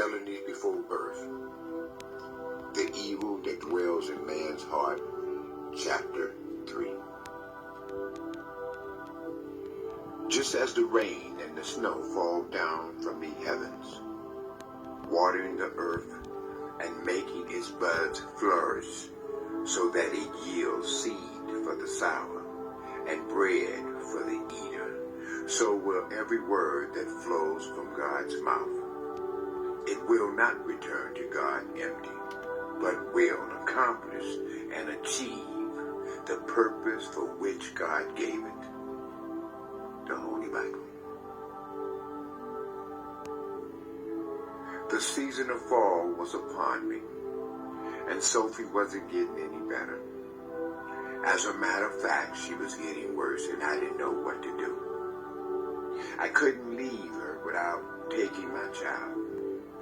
Felonies Before Birth, the evil that dwells in man's heart, chapter 3. Just as the rain and the snow fall down from the heavens, watering the earth and making its buds flourish, so that it yields seed for the sower and bread for the eater, so will every word that flows from God's mouth. It will not return to God empty, but will accomplish and achieve the purpose for which God gave it. The Holy Bible. The season of fall was upon me, and Sophie wasn't getting any better. As a matter of fact, she was getting worse, and I didn't know what to do. I couldn't leave her without taking my child.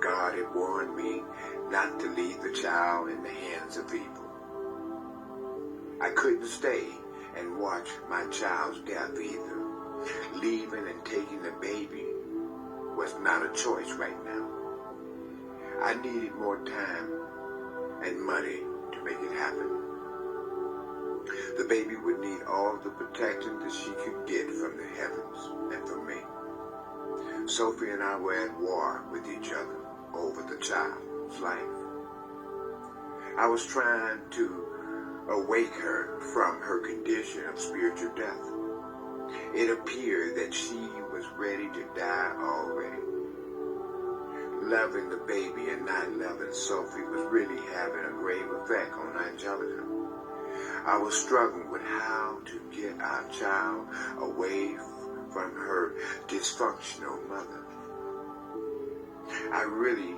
God had warned me not to leave the child in the hands of evil. I couldn't stay and watch my child's death either. Leaving and taking the baby was not a choice right now. I needed more time and money to make it happen. The baby would need all the protection that she could get from the heavens and from me. Sophie and I were at war with each other over the child's life. I was trying to awake her from her condition of spiritual death. It appeared that she was ready to die already. Loving the baby and not loving Sophie was really having a grave effect on Angelica. I was struggling with how to get our child away from her dysfunctional mother. I really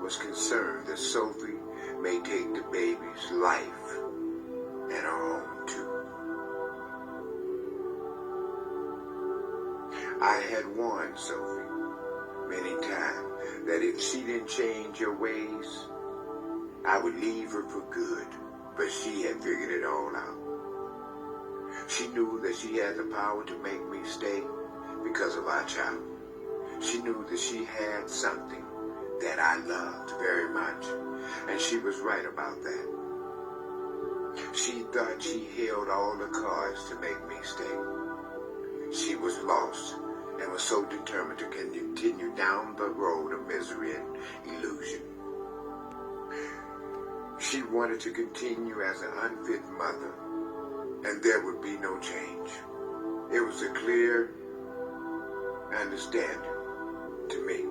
was concerned that Sophie may take the baby's life and her own too. I had warned Sophie many times that if she didn't change her ways, I would leave her for good, but she had figured it all out. She knew that she had the power to make me stay because of our child. She knew that she had something that I loved very much, and she was right about that. She thought she held all the cards to make me stay. She was lost and was so determined to continue down the road of misery and illusion. She wanted to continue as an unfit mother, and there would be no change. It was a clear understanding to me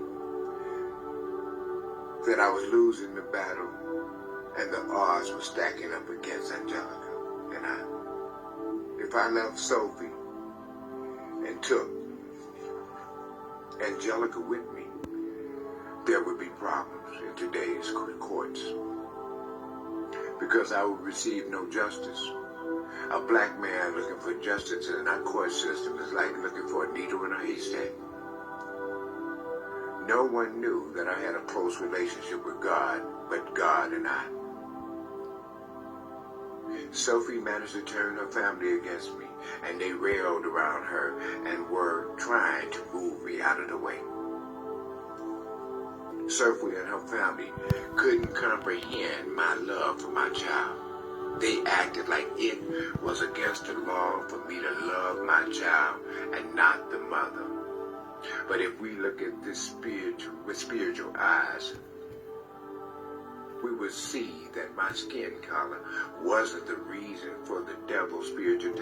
that I was losing the battle and the odds were stacking up against Angelica and I. If I left Sophie and took Angelica with me, there would be problems in today's courts because I would receive no justice. A black man looking for justice in our court system is like looking for a needle in a haystack. No one knew that I had a close relationship with God, but God and I. Sophie managed to turn her family against me, and they railed around her and were trying to move me out of the way. Sophie and her family couldn't comprehend my love for my child. They acted like it was against the law for me to love my child and not the mother. But if we look at this with spiritual eyes, we would see that my skin color wasn't the reason for the devil's spiritual